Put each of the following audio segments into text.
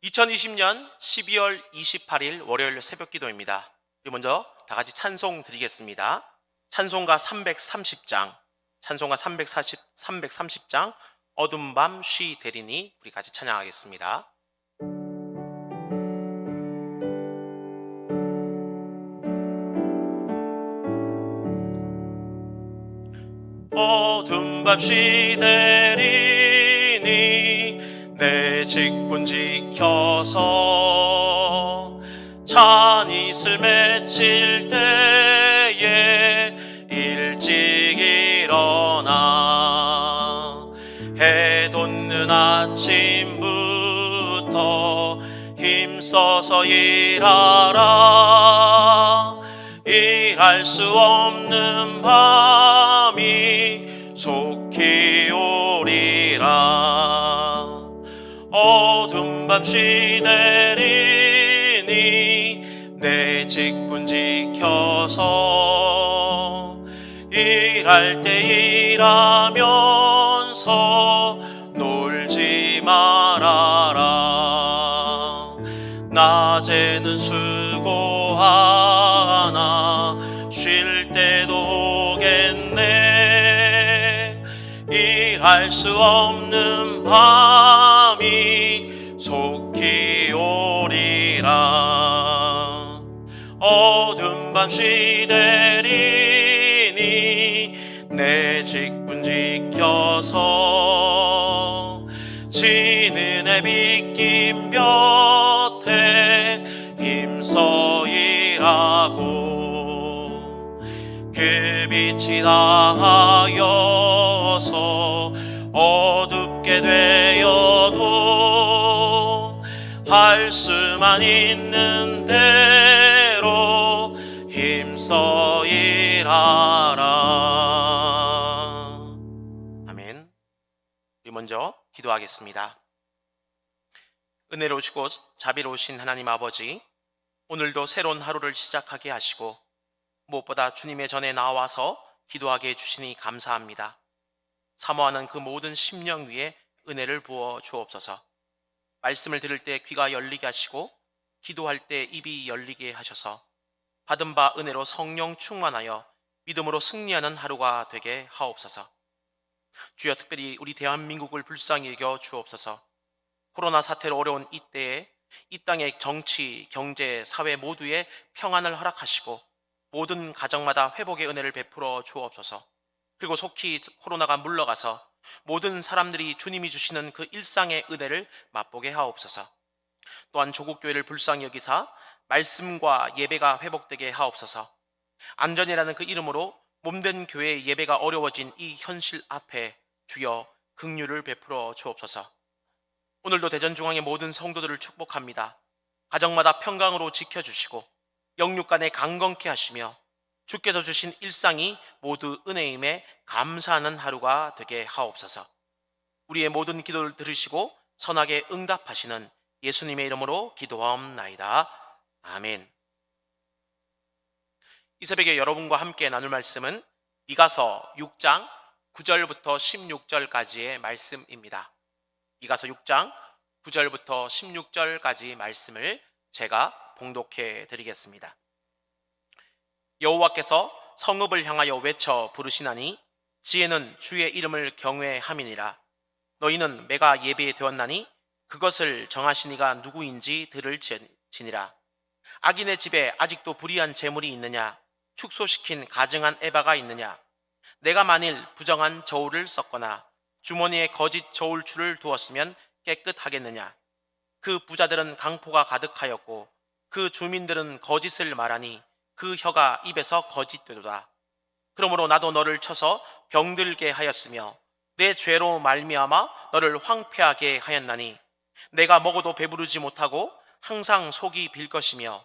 2020년 12월 28일 월요일 새벽 기도입니다. 우리 먼저 다 같이 찬송 드리겠습니다. 찬송가 330장, 찬송가 330장, 어둠 밤 쉬 되리니 우리 같이 찬양하겠습니다. 어둠 밤 쉬 되리니 내 직분 지켜서 찬이슬 맺힐 때에 일찍 일어나 해 돋는 아침부터 힘써서 일하라. 일할 수 없는 밤이 속히 오리라. 어둠 밤 쉬 되리니 내 직분 지켜서 일할 때 일하면서 놀지 말아라. 낮에는 수고하나 쉴 때도 오겠네. 일할 수 없는 밤이 속히 오리라. 어둠 밤 쉬 되리니 내 직분 지켜서 지는 해 빗긴 볕에 힘써 일하고 그 빛이 닿아여서 어둡게 되어도 할 수만 있는 대로 힘써 일하라. 아멘. 우리 먼저 기도하겠습니다. 은혜로우시고 자비로우신 하나님 아버지, 오늘도 새로운 하루를 시작하게 하시고 무엇보다 주님의 전에 나와서 기도하게 해주시니 감사합니다. 사모하는 그 모든 심령 위에 은혜를 부어 주옵소서. 말씀을 들을 때 귀가 열리게 하시고 기도할 때 입이 열리게 하셔서 받은 바 은혜로 성령 충만하여 믿음으로 승리하는 하루가 되게 하옵소서. 주여, 특별히 우리 대한민국을 불쌍히 여겨 주옵소서. 코로나 사태로 어려운 이때에 이 땅의 정치, 경제, 사회 모두에 평안을 허락하시고 모든 가정마다 회복의 은혜를 베풀어 주옵소서. 그리고 속히 코로나가 물러가서 모든 사람들이 주님이 주시는 그 일상의 은혜를 맛보게 하옵소서. 또한 조국교회를 불쌍히 여기사 말씀과 예배가 회복되게 하옵소서. 안전이라는 그 이름으로 몸된 교회의 예배가 어려워진 이 현실 앞에 주여 긍휼을 베풀어 주옵소서. 오늘도 대전중앙의 모든 성도들을 축복합니다. 가정마다 평강으로 지켜주시고 영육간에 강건케 하시며 주께서 주신 일상이 모두 은혜임에 감사하는 하루가 되게 하옵소서. 우리의 모든 기도를 들으시고 선하게 응답하시는 예수님의 이름으로 기도하옵나이다. 아멘. 이 새벽에 여러분과 함께 나눌 말씀은 미가서 6장 9절부터 16절까지의 말씀입니다. 미가서 6장 9절부터 16절까지 말씀을 제가 봉독해 드리겠습니다. 여호와께서 성읍을 향하여 외쳐 부르시나니 지혜는 주의 이름을 경외함이니라. 너희는 매가 예비에 되었나니 그것을 정하신 이가 누구인지 들을지니라. 악인의 집에 아직도 불의한 재물이 있느냐? 축소시킨 가증한 에바가 있느냐? 내가 만일 부정한 저울을 썼거나 주머니에 거짓 저울추를 두었으면 깨끗하겠느냐? 그 부자들은 강포가 가득하였고 그 주민들은 거짓을 말하니 그 혀가 입에서 거짓되도다. 그러므로 나도 너를 쳐서 병들게 하였으며 내 죄로 말미암아 너를 황폐하게 하였나니 내가 먹어도 배부르지 못하고 항상 속이 빌 것이며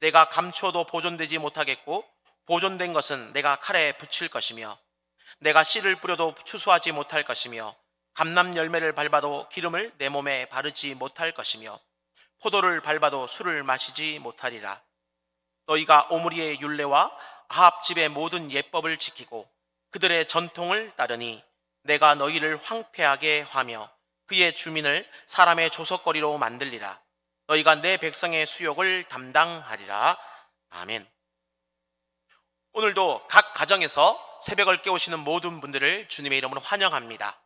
내가 감추어도 보존되지 못하겠고 보존된 것은 내가 칼에 붙일 것이며 내가 씨를 뿌려도 추수하지 못할 것이며 감람 열매를 밟아도 기름을 내 몸에 바르지 못할 것이며 포도를 밟아도 술을 마시지 못하리라. 너희가 오므리의 율례와 아합 집의 모든 예법을 지키고 그들의 전통을 따르니 내가 너희를 황폐하게 하며 그의 주민을 사람의 조석거리로 만들리라. 너희가 내 백성의 수욕을 담당하리라. 아멘. 오늘도 각 가정에서 새벽을 깨우시는 모든 분들을 주님의 이름으로 환영합니다.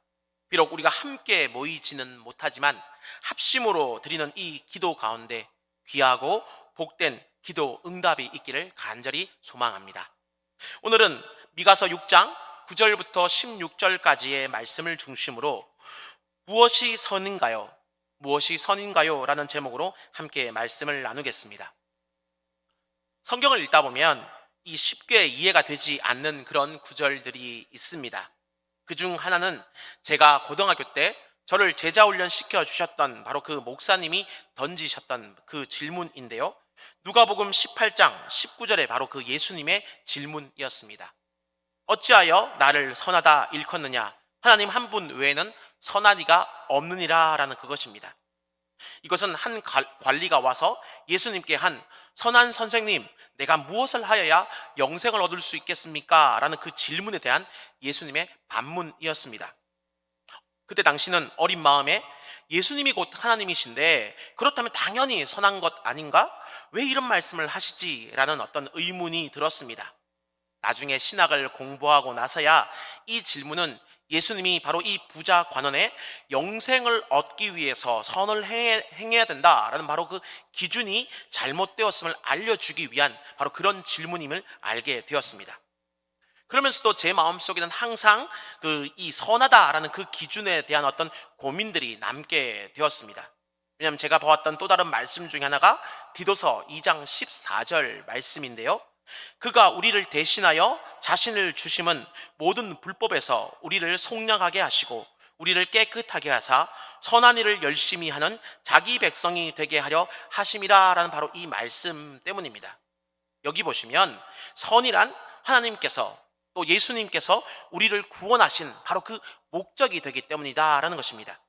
비록 우리가 함께 모이지는 못하지만 합심으로 드리는 이 기도 가운데 귀하고 복된 기도 응답이 있기를 간절히 소망합니다. 오늘은 미가서 6장 9절부터 16절까지의 말씀을 중심으로 무엇이 선인가요? 무엇이 선인가요? 라는 제목으로 함께 말씀을 나누겠습니다. 성경을 읽다 보면 이 쉽게 이해가 되지 않는 그런 구절들이 있습니다. 그중 하나는 제가 고등학교 때 저를 제자훈련 시켜 주셨던 바로 그 목사님이 던지셨던 그 질문인데요. 누가복음 18장 19절에 바로 그 예수님의 질문이었습니다. 어찌하여 나를 선하다 일컫느냐? 하나님 한 분 외에는 선한 이가 없느니라 라는 그것입니다. 이것은 한 관리가 와서 예수님께 한 선한 선생님, 내가 무엇을 하여야 영생을 얻을 수 있겠습니까? 라는 그 질문에 대한 예수님의 반문이었습니다. 그때 당시는 어린 마음에 예수님이 곧 하나님이신데 그렇다면 당연히 선한 것 아닌가? 왜 이런 말씀을 하시지? 라는 어떤 의문이 들었습니다. 나중에 신학을 공부하고 나서야 이 질문은 예수님이 바로 이 부자 관원의 영생을 얻기 위해서 선을 행해야 된다라는 바로 그 기준이 잘못되었음을 알려주기 위한 바로 그런 질문임을 알게 되었습니다. 그러면서도 제 마음속에는 항상 이 선하다라는 그 기준에 대한 어떤 고민들이 남게 되었습니다. 왜냐하면 제가 보았던 또 다른 말씀 중에 하나가 디도서 2장 14절 말씀인데요. 그가 우리를 대신하여 자신을 주심은 모든 불법에서 우리를 속량하게 하시고 우리를 깨끗하게 하사 선한 일을 열심히 하는 자기 백성이 되게 하려 하심이라 라는 바로 이 말씀 때문입니다. 여기 보시면 선이란 하나님께서 또 예수님께서 우리를 구원하신 바로 그 목적이 되기 때문이다 라는 것입니다.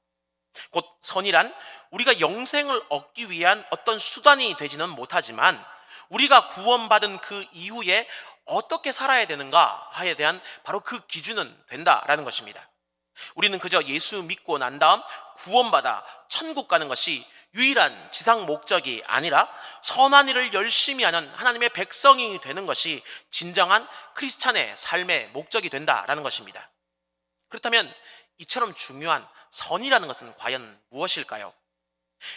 곧 선이란 우리가 영생을 얻기 위한 어떤 수단이 되지는 못하지만 우리가 구원받은 그 이후에 어떻게 살아야 되는가 하에 대한 바로 그 기준은 된다라는 것입니다. 우리는 그저 예수 믿고 난 다음 구원받아 천국 가는 것이 유일한 지상 목적이 아니라 선한 일을 열심히 하는 하나님의 백성이 되는 것이 진정한 크리스찬의 삶의 목적이 된다라는 것입니다. 그렇다면 이처럼 중요한 선이라는 것은 과연 무엇일까요?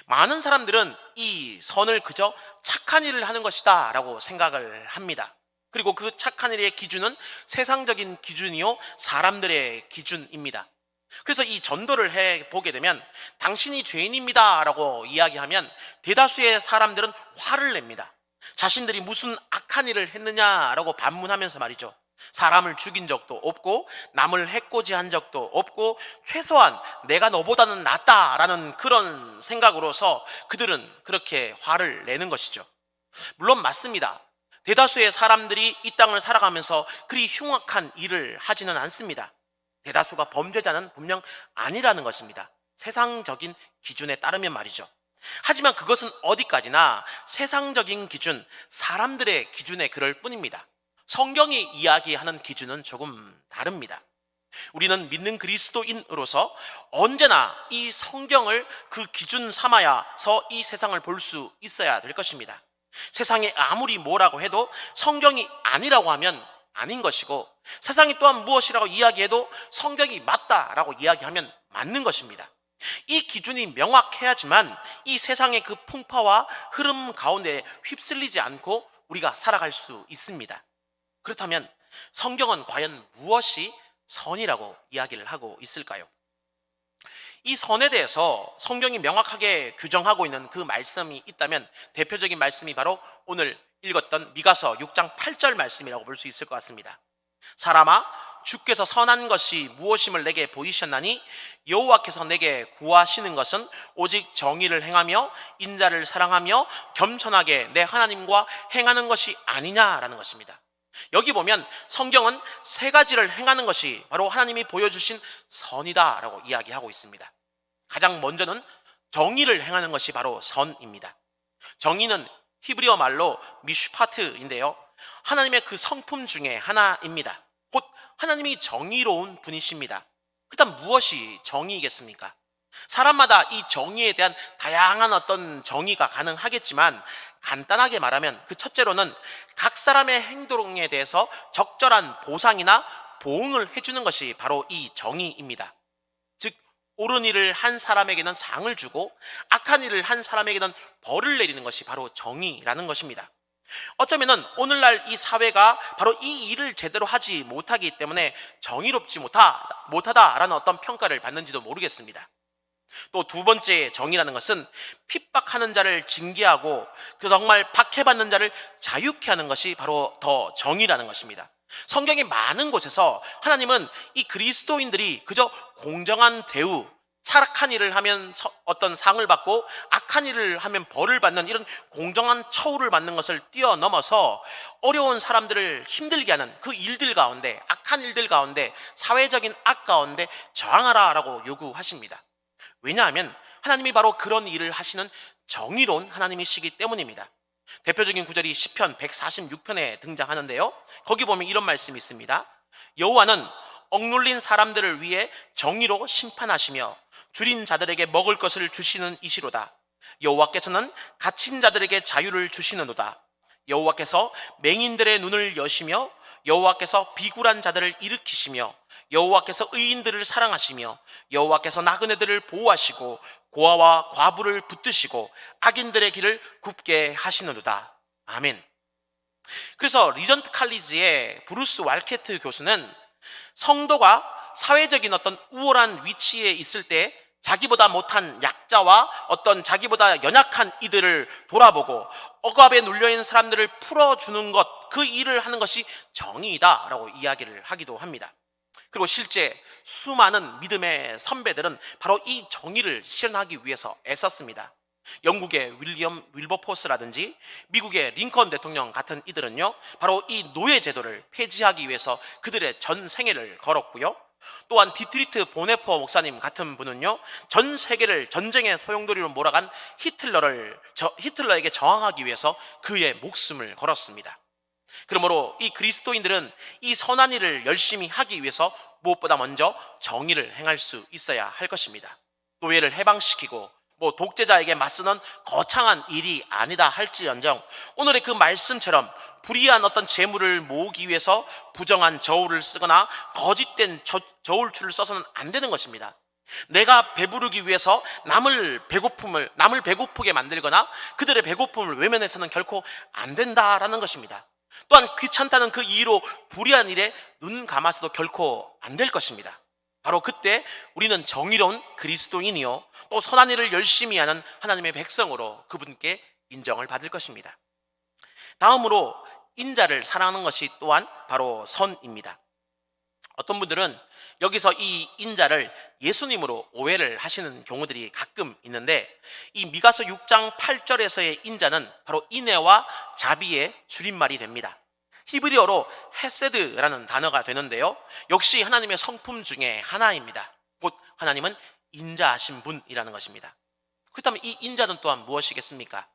많은 사람들은 이 선을 그저 착한 일을 하는 것이다 라고 생각을 합니다. 그리고 그 착한 일의 기준은 세상적인 기준이요 사람들의 기준입니다. 그래서 이 전도를 해보게 되면 당신이 죄인입니다 라고 이야기하면 대다수의 사람들은 화를 냅니다. 자신들이 무슨 악한 일을 했느냐라고 반문하면서 말이죠. 사람을 죽인 적도 없고 남을 해코지한 적도 없고 최소한 내가 너보다는 낫다라는 그런 생각으로서 그들은 그렇게 화를 내는 것이죠. 물론 맞습니다. 대다수의 사람들이 이 땅을 살아가면서 그리 흉악한 일을 하지는 않습니다. 대다수가 범죄자는 분명 아니라는 것입니다. 세상적인 기준에 따르면 말이죠. 하지만 그것은 어디까지나 세상적인 기준, 사람들의 기준에 그럴 뿐입니다. 성경이 이야기하는 기준은 조금 다릅니다. 우리는 믿는 그리스도인으로서 언제나 이 성경을 그 기준 삼아야서 이 세상을 볼 수 있어야 될 것입니다. 세상이 아무리 뭐라고 해도 성경이 아니라고 하면 아닌 것이고 세상이 또한 무엇이라고 이야기해도 성경이 맞다라고 이야기하면 맞는 것입니다. 이 기준이 명확해야지만 이 세상의 그 풍파와 흐름 가운데 휩쓸리지 않고 우리가 살아갈 수 있습니다. 그렇다면 성경은 과연 무엇이 선이라고 이야기를 하고 있을까요? 이 선에 대해서 성경이 명확하게 규정하고 있는 그 말씀이 있다면 대표적인 말씀이 바로 오늘 읽었던 미가서 6장 8절 말씀이라고 볼 수 있을 것 같습니다. 사람아, 주께서 선한 것이 무엇임을 내게 보이셨나니 여호와께서 내게 구하시는 것은 오직 정의를 행하며 인자를 사랑하며 겸손하게 내 하나님과 행하는 것이 아니냐라는 것입니다. 여기 보면 성경은 세 가지를 행하는 것이 바로 하나님이 보여주신 선이다라고 이야기하고 있습니다. 가장 먼저는 정의를 행하는 것이 바로 선입니다. 정의는 히브리어 말로 미슈파트인데요. 하나님의 그 성품 중에 하나입니다. 곧 하나님이 정의로운 분이십니다. 그렇다면 무엇이 정의이겠습니까? 사람마다 이 정의에 대한 다양한 어떤 정의가 가능하겠지만 간단하게 말하면 그 첫째로는 각 사람의 행동에 대해서 적절한 보상이나 보응을 해주는 것이 바로 이 정의입니다. 즉 옳은 일을 한 사람에게는 상을 주고 악한 일을 한 사람에게는 벌을 내리는 것이 바로 정의라는 것입니다. 어쩌면은 오늘날 이 사회가 바로 이 일을 제대로 하지 못하기 때문에 정의롭지 못하다라는 어떤 평가를 받는지도 모르겠습니다. 또 두 번째 정의라는 것은 핍박하는 자를 징계하고 그 정말 박해받는 자를 자유케 하는 것이 바로 더 정의라는 것입니다. 성경의 많은 곳에서 하나님은 이 그리스도인들이 그저 공정한 대우, 착한 일을 하면 어떤 상을 받고 악한 일을 하면 벌을 받는 이런 공정한 처우를 받는 것을 뛰어넘어서 어려운 사람들을 힘들게 하는 그 일들 가운데, 악한 일들 가운데, 사회적인 악 가운데 저항하라라고 요구하십니다. 왜냐하면 하나님이 바로 그런 일을 하시는 정의로운 하나님이시기 때문입니다. 대표적인 구절이 시편 146편에 등장하는데요. 거기 보면 이런 말씀이 있습니다. 여호와는 억눌린 사람들을 위해 정의로 심판하시며 줄인 자들에게 먹을 것을 주시는 이시로다. 여호와께서는 갇힌 자들에게 자유를 주시는도다. 여호와께서 맹인들의 눈을 여시며 여호와께서 비굴한 자들을 일으키시며 여호와께서 의인들을 사랑하시며 여호와께서 나그네들을 보호하시고 고아와 과부를 붙드시고 악인들의 길을 굽게 하시는도다. 아멘. 그래서 리전트 칼리지의 브루스 왈케트 교수는 성도가 사회적인 어떤 우월한 위치에 있을 때 자기보다 못한 약자와 어떤 자기보다 연약한 이들을 돌아보고 억압에 눌려있는 사람들을 풀어주는 것, 그 일을 하는 것이 정의이다라고 이야기를 하기도 합니다. 그리고 실제 수많은 믿음의 선배들은 바로 이 정의를 실현하기 위해서 애썼습니다. 영국의 윌리엄 윌버포스라든지 미국의 링컨 대통령 같은 이들은요, 바로 이 노예 제도를 폐지하기 위해서 그들의 전 생애를 걸었고요. 또한 디트리트 보네퍼 목사님 같은 분은요, 전 세계를 전쟁의 소용돌이로 몰아간 히틀러에게 저항하기 위해서 그의 목숨을 걸었습니다. 그러므로 이 그리스도인들은 이 선한 일을 열심히 하기 위해서 무엇보다 먼저 정의를 행할 수 있어야 할 것입니다. 노예를 해방시키고 독재자에게 맞서는 거창한 일이 아니다 할지언정 오늘의 그 말씀처럼 불의한 어떤 재물을 모으기 위해서 부정한 저울을 쓰거나 거짓된 저울추를 써서는 안 되는 것입니다. 내가 배부르기 위해서 남을 배고프게 만들거나 그들의 배고픔을 외면해서는 결코 안 된다라는 것입니다. 또한 귀찮다는 그 이유로 불의한 일에 눈 감아서도 결코 안 될 것입니다. 바로 그때 우리는 정의로운 그리스도인이요 또 선한 일을 열심히 하는 하나님의 백성으로 그분께 인정을 받을 것입니다. 다음으로 인자를 사랑하는 것이 또한 바로 선입니다. 어떤 분들은 여기서 이 인자를 예수님으로 오해를 하시는 경우들이 가끔 있는데, 이 미가서 6장 8절에서의 인자는 바로 인애와 자비의 줄임말이 됩니다. 히브리어로 헤세드라는 단어가 되는데요, 역시 하나님의 성품 중에 하나입니다. 곧 하나님은 인자하신 분이라는 것입니다. 그렇다면 이 인자는 또한 무엇이겠습니까?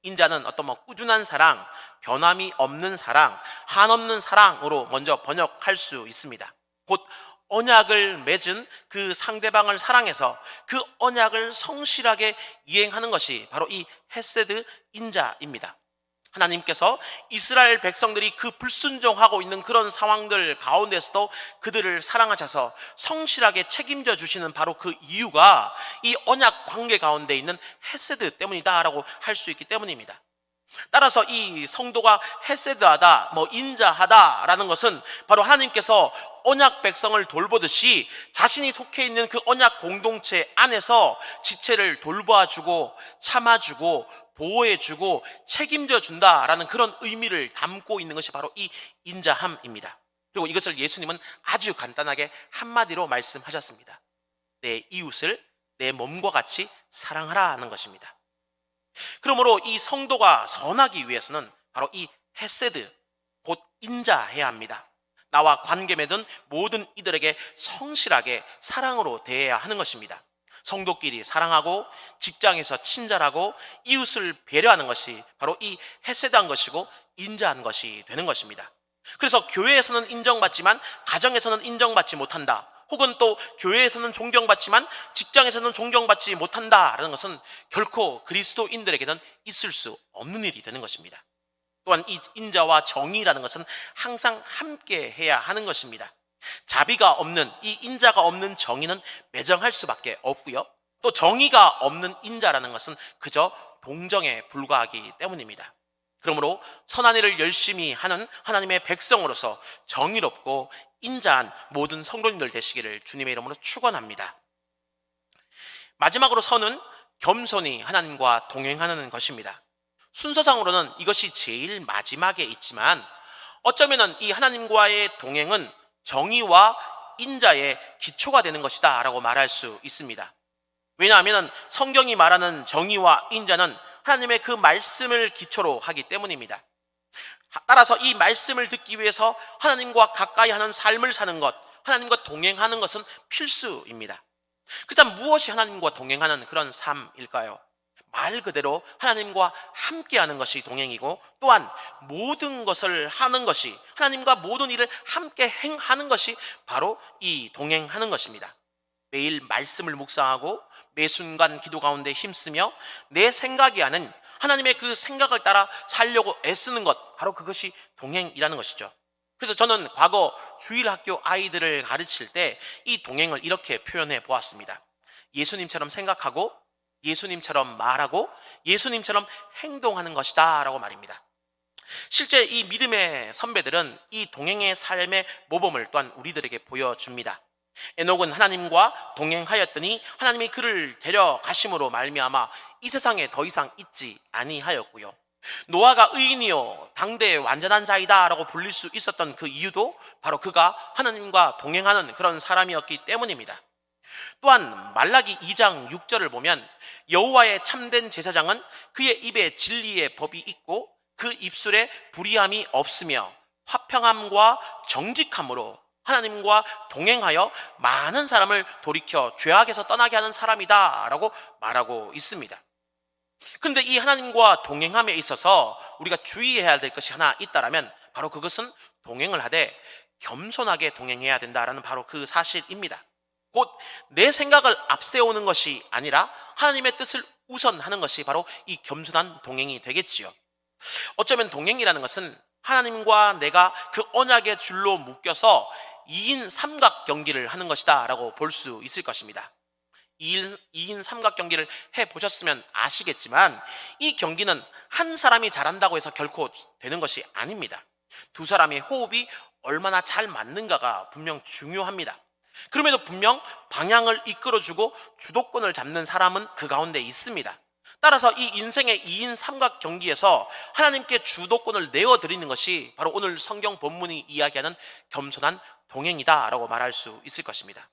인자는 어떤 꾸준한 사랑, 변함이 없는 사랑, 한없는 사랑으로 먼저 번역할 수 있습니다. 곧 언약을 맺은 그 상대방을 사랑해서 그 언약을 성실하게 이행하는 것이 바로 이 헤세드 인자입니다. 하나님께서 이스라엘 백성들이 그 불순종하고 있는 그런 상황들 가운데서도 그들을 사랑하셔서 성실하게 책임져 주시는 바로 그 이유가 이 언약 관계 가운데 있는 헤세드 때문이다라고 할 수 있기 때문입니다. 따라서 이 성도가 헤세드하다, 인자하다라는 것은 바로 하나님께서 언약 백성을 돌보듯이 자신이 속해 있는 그 언약 공동체 안에서 지체를 돌봐주고 참아주고 보호해주고 책임져 준다라는 그런 의미를 담고 있는 것이 바로 이 인자함입니다. 그리고 이것을 예수님은 아주 간단하게 한마디로 말씀하셨습니다. 내 이웃을 내 몸과 같이 사랑하라는 것입니다. 그러므로 이 성도가 선하기 위해서는 바로 이 헤세드, 곧 인자해야 합니다. 나와 관계 맺은 모든 이들에게 성실하게 사랑으로 대해야 하는 것입니다. 성도끼리 사랑하고 직장에서 친절하고 이웃을 배려하는 것이 바로 이 헤세드한 것이고 인자한 것이 되는 것입니다. 그래서 교회에서는 인정받지만 가정에서는 인정받지 못한다, 혹은 또 교회에서는 존경받지만 직장에서는 존경받지 못한다라는 것은 결코 그리스도인들에게는 있을 수 없는 일이 되는 것입니다. 또한 이 인자와 정의라는 것은 항상 함께 해야 하는 것입니다. 자비가 없는 이 인자가 없는 정의는 매정할 수밖에 없고요. 또 정의가 없는 인자라는 것은 그저 동정에 불과하기 때문입니다. 그러므로 선한 일을 열심히 하는 하나님의 백성으로서 정의롭고 인자한 모든 성도님들 되시기를 주님의 이름으로 축원합니다. 마지막으로 선은 겸손히 하나님과 동행하는 것입니다. 순서상으로는 이것이 제일 마지막에 있지만 어쩌면 이 하나님과의 동행은 정의와 인자의 기초가 되는 것이다 라고 말할 수 있습니다. 왜냐하면 성경이 말하는 정의와 인자는 하나님의 그 말씀을 기초로 하기 때문입니다. 따라서 이 말씀을 듣기 위해서 하나님과 가까이 하는 삶을 사는 것, 하나님과 동행하는 것은 필수입니다. 그렇다면 무엇이 하나님과 동행하는 그런 삶일까요? 말 그대로 하나님과 함께하는 것이 동행이고, 또한 모든 것을 하는 것이, 하나님과 모든 일을 함께 행하는 것이 바로 이 동행하는 것입니다. 매일 말씀을 묵상하고 매 순간 기도 가운데 힘쓰며 내 생각이 아닌 하나님의 그 생각을 따라 살려고 애쓰는 것, 바로 그것이 동행이라는 것이죠. 그래서 저는 과거 주일학교 아이들을 가르칠 때 이 동행을 이렇게 표현해 보았습니다. 예수님처럼 생각하고 예수님처럼 말하고 예수님처럼 행동하는 것이다 라고 말입니다. 실제 이 믿음의 선배들은 이 동행의 삶의 모범을 또한 우리들에게 보여줍니다. 에녹은 하나님과 동행하였더니 하나님이 그를 데려가심으로 말미암아 이 세상에 더 이상 있지 아니하였고요. 노아가 의인이요 당대의 완전한 자이다 라고 불릴 수 있었던 그 이유도 바로 그가 하나님과 동행하는 그런 사람이었기 때문입니다. 또한 말라기 2장 6절을 보면 여호와의 참된 제사장은 그의 입에 진리의 법이 있고 그 입술에 불의함이 없으며 화평함과 정직함으로 하나님과 동행하여 많은 사람을 돌이켜 죄악에서 떠나게 하는 사람이다 라고 말하고 있습니다. 그런데 이 하나님과 동행함에 있어서 우리가 주의해야 될 것이 하나 있다라면 바로 그것은 동행을 하되 겸손하게 동행해야 된다라는 바로 그 사실입니다. 곧 내 생각을 앞세우는 것이 아니라 하나님의 뜻을 우선하는 것이 바로 이 겸손한 동행이 되겠지요. 어쩌면 동행이라는 것은 하나님과 내가 그 언약의 줄로 묶여서 2인 삼각 경기를 하는 것이다 라고 볼 수 있을 것입니다. 2인 삼각 경기를 해보셨으면 아시겠지만 이 경기는 한 사람이 잘한다고 해서 결코 되는 것이 아닙니다. 두 사람의 호흡이 얼마나 잘 맞는가가 분명 중요합니다. 그럼에도 분명 방향을 이끌어주고 주도권을 잡는 사람은 그 가운데 있습니다. 따라서 이 인생의 2인 삼각 경기에서 하나님께 주도권을 내어드리는 것이 바로 오늘 성경 본문이 이야기하는 겸손한 동행이다 라고 말할 수 있을 것입니다.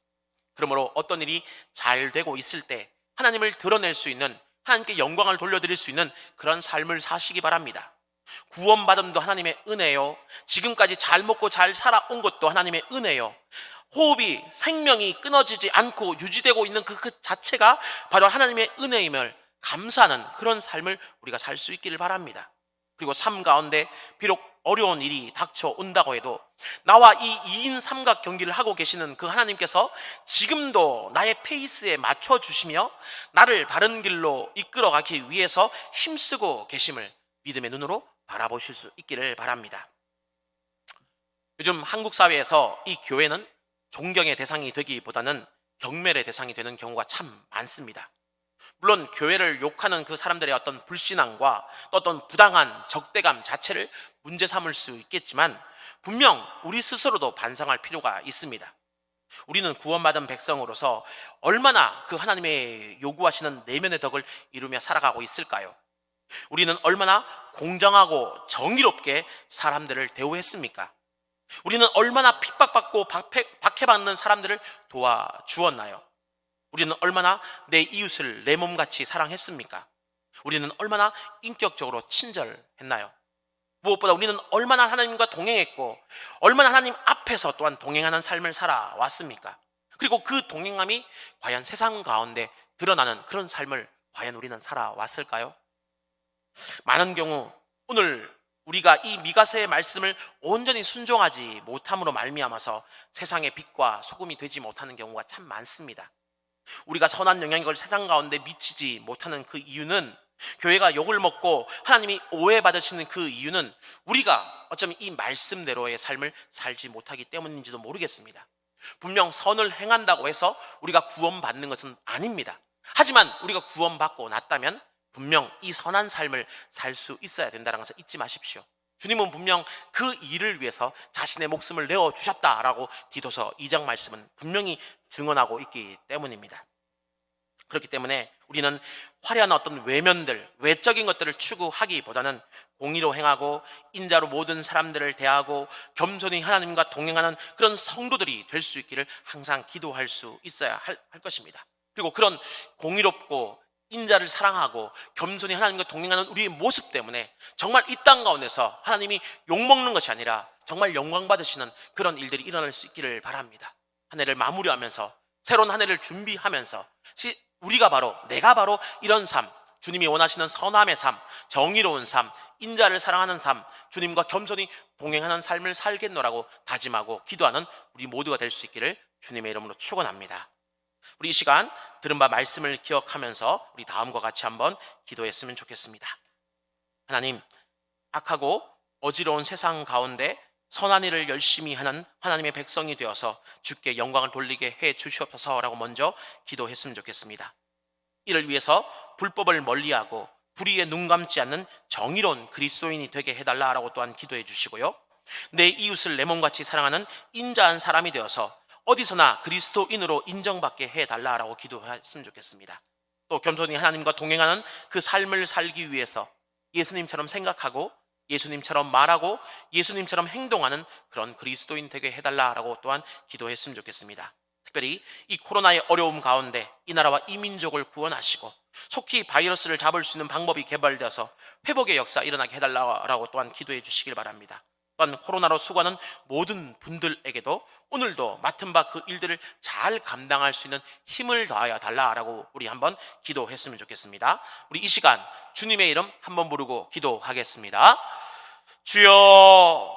그러므로 어떤 일이 잘 되고 있을 때 하나님을 드러낼 수 있는, 하나님께 영광을 돌려드릴 수 있는 그런 삶을 사시기 바랍니다. 구원받음도 하나님의 은혜요, 지금까지 잘 먹고 잘 살아온 것도 하나님의 은혜요, 호흡이 생명이 끊어지지 않고 유지되고 있는 그 자체가 바로 하나님의 은혜임을 감사하는 그런 삶을 우리가 살 수 있기를 바랍니다. 그리고 삶 가운데 비록 어려운 일이 닥쳐온다고 해도 나와 이 2인 삼각 경기를 하고 계시는 그 하나님께서 지금도 나의 페이스에 맞춰주시며 나를 바른 길로 이끌어가기 위해서 힘쓰고 계심을 믿음의 눈으로 바라보실 수 있기를 바랍니다. 요즘 한국 사회에서 이 교회는 존경의 대상이 되기보다는 경멸의 대상이 되는 경우가 참 많습니다. 물론 교회를 욕하는 그 사람들의 어떤 불신앙과 또 어떤 부당한 적대감 자체를 문제 삼을 수 있겠지만 분명 우리 스스로도 반성할 필요가 있습니다. 우리는 구원받은 백성으로서 얼마나 그 하나님의 요구하시는 내면의 덕을 이루며 살아가고 있을까요? 우리는 얼마나 공정하고 정의롭게 사람들을 대우했습니까? 우리는 얼마나 핍박받고 박해받는 사람들을 도와주었나요? 우리는 얼마나 내 이웃을 내 몸같이 사랑했습니까? 우리는 얼마나 인격적으로 친절했나요? 무엇보다 우리는 얼마나 하나님과 동행했고 얼마나 하나님 앞에서 또한 동행하는 삶을 살아왔습니까? 그리고 그 동행함이 과연 세상 가운데 드러나는 그런 삶을 과연 우리는 살아왔을까요? 많은 경우 오늘 우리가 이 미가서의 말씀을 온전히 순종하지 못함으로 말미암아서 세상의 빛과 소금이 되지 못하는 경우가 참 많습니다. 우리가 선한 영향력을 세상 가운데 미치지 못하는 그 이유는, 교회가 욕을 먹고 하나님이 오해받으시는 그 이유는 우리가 어쩌면 이 말씀대로의 삶을 살지 못하기 때문인지도 모르겠습니다. 분명 선을 행한다고 해서 우리가 구원받는 것은 아닙니다. 하지만 우리가 구원받고 났다면 분명 이 선한 삶을 살 수 있어야 된다는 것을 잊지 마십시오. 주님은 분명 그 일을 위해서 자신의 목숨을 내어주셨다라고 디도서 2장 말씀은 분명히 증언하고 있기 때문입니다. 그렇기 때문에 우리는 화려한 어떤 외면들, 외적인 것들을 추구하기보다는 공의로 행하고 인자로 모든 사람들을 대하고 겸손히 하나님과 동행하는 그런 성도들이 될 수 있기를 항상 기도할 수 있어야 할 것입니다. 그리고 그런 공의롭고 인자를 사랑하고 겸손히 하나님과 동행하는 우리의 모습 때문에 정말 이 땅 가운데서 하나님이 욕먹는 것이 아니라 정말 영광 받으시는 그런 일들이 일어날 수 있기를 바랍니다. 한 해를 마무리하면서 새로운 한 해를 준비하면서 내가 바로 이런 삶, 주님이 원하시는 선함의 삶, 정의로운 삶, 인자를 사랑하는 삶, 주님과 겸손히 동행하는 삶을 살겠노라고 다짐하고 기도하는 우리 모두가 될 수 있기를 주님의 이름으로 축원합니다. 우리 이 시간 들은 바 말씀을 기억하면서 우리 다음과 같이 한번 기도했으면 좋겠습니다. 하나님, 악하고 어지러운 세상 가운데 선한 일을 열심히 하는 하나님의 백성이 되어서 주께 영광을 돌리게 해 주시옵소서라고 먼저 기도했으면 좋겠습니다. 이를 위해서 불법을 멀리하고 불의에 눈 감지 않는 정의로운 그리스도인이 되게 해달라라고 또한 기도해 주시고요. 내 이웃을 내 몸같이 사랑하는 인자한 사람이 되어서 어디서나 그리스도인으로 인정받게 해달라라고 기도했으면 좋겠습니다. 또 겸손히 하나님과 동행하는 그 삶을 살기 위해서 예수님처럼 생각하고 예수님처럼 말하고 예수님처럼 행동하는 그런 그리스도인 되게 해달라라고 또한 기도했으면 좋겠습니다. 특별히 이 코로나의 어려움 가운데 이 나라와 이 민족을 구원하시고 속히 바이러스를 잡을 수 있는 방법이 개발되어서 회복의 역사 일어나게 해달라고 또한 기도해 주시길 바랍니다. 또한 코로나로 수고하는 모든 분들에게도 오늘도 맡은 바 그 일들을 잘 감당할 수 있는 힘을 더하여 달라라고 우리 한번 기도했으면 좋겠습니다. 우리 이 시간 주님의 이름 한번 부르고 기도하겠습니다. 주여,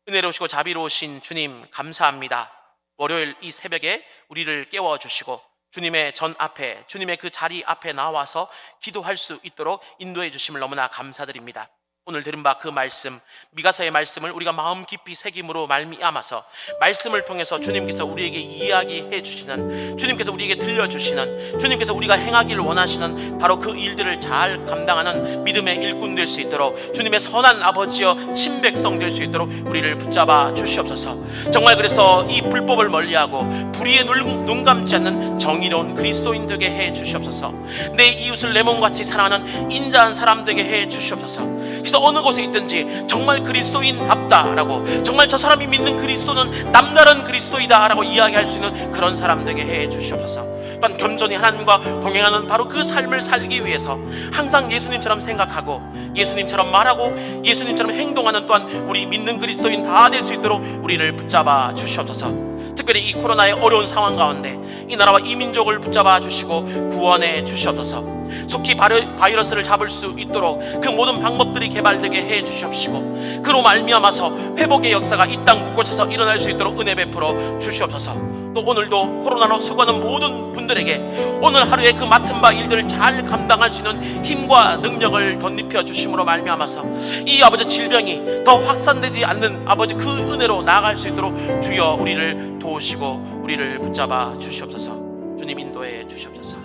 은혜로우시고 자비로우신 주님 감사합니다. 월요일 이 새벽에 우리를 깨워주시고 주님의 전 앞에, 주님의 그 자리 앞에 나와서 기도할 수 있도록 인도해 주심을 너무나 감사드립니다. 오늘 들은 바 그 말씀, 미가서의 말씀을 우리가 마음 깊이 새김으로 말미암아서 말씀을 통해서 주님께서 우리에게 이야기해 주시는, 주님께서 우리에게 들려주시는, 주님께서 우리가 행하기를 원하시는 바로 그 일들을 잘 감당하는 믿음의 일꾼 될 수 있도록, 주님의 선한 아버지여 친백성 될 수 있도록 우리를 붙잡아 주시옵소서. 정말 그래서 이 불법을 멀리하고 불의에 눈 감지 않는 정의로운 그리스도인 되게 해 주시옵소서. 내 이웃을 내 몸같이 사랑하는 인자한 사람 되게 해 주시옵소서. 그래서 어느 곳에 있든지 정말 그리스도인답다라고, 정말 저 사람이 믿는 그리스도는 남다른 그리스도이다라고 이야기할 수 있는 그런 사람 되게 해 주시옵소서. 또한 겸손히 하나님과 동행하는 바로 그 삶을 살기 위해서 항상 예수님처럼 생각하고 예수님처럼 말하고 예수님처럼 행동하는 또한 우리 믿는 그리스도인 다 될 수 있도록 우리를 붙잡아 주시옵소서. 특별히 이 코로나의 어려운 상황 가운데 이 나라와 이 민족을 붙잡아 주시고 구원해 주시옵소서. 속히 바이러스를 잡을 수 있도록 그 모든 방법들이 개발되게 해 주시옵시고 그로 말미암아서 회복의 역사가 이 땅 곳곳에서 일어날 수 있도록 은혜 베풀어 주시옵소서. 또 오늘도 코로나로 수고하는 모든 분들에게 오늘 하루에 그 맡은 바 일들을 잘 감당할 수 있는 힘과 능력을 덧입혀 주심으로 말미암아서 이 아버지 질병이 더 확산되지 않는 아버지 그 은혜로 나아갈 수 있도록 주여 우리를 도우시고 우리를 붙잡아 주시옵소서. 주님 인도해 주시옵소서.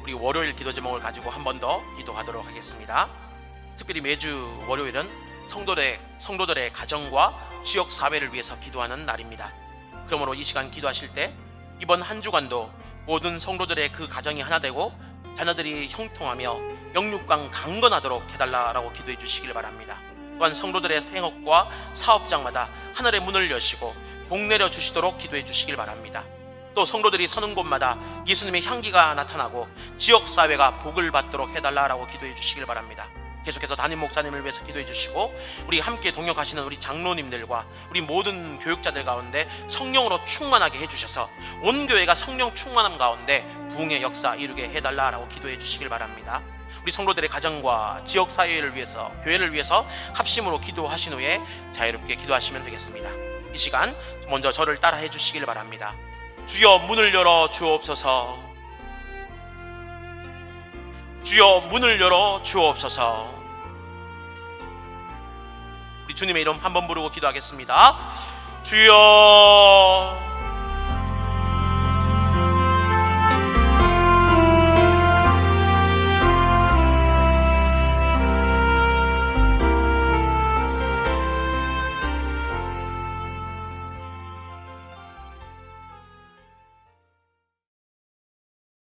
우리 월요일 기도 제목을 가지고 한 번 더 기도하도록 하겠습니다. 특별히 매주 월요일은 성도들의 가정과 지역 사회를 위해서 기도하는 날입니다. 그러므로 이 시간 기도하실 때 이번 한 주간도 모든 성도들의 그 가정이 하나 되고 자녀들이 형통하며 영육강 강건하도록 해달라라고 기도해 주시길 바랍니다. 또한 성도들의 생업과 사업장마다 하늘의 문을 여시고 복 내려 주시도록 기도해 주시길 바랍니다. 또 성도들이 서는 곳마다 예수님의 향기가 나타나고 지역사회가 복을 받도록 해달라라고 기도해 주시길 바랍니다. 계속해서 담임 목사님을 위해서 기도해 주시고 우리 함께 동역하시는 우리 장로님들과 우리 모든 교육자들 가운데 성령으로 충만하게 해주셔서 온 교회가 성령 충만함 가운데 부흥의 역사 이루게 해달라라고 기도해 주시길 바랍니다. 우리 성도들의 가정과 지역 사회를 위해서, 교회를 위해서 합심으로 기도하신 후에 자유롭게 기도하시면 되겠습니다. 이 시간 먼저 저를 따라해 주시길 바랍니다. 주여 문을 열어 주옵소서. 주여 문을 열어 주옵소서. 우리 주님의 이름 한번 부르고 기도하겠습니다. 주여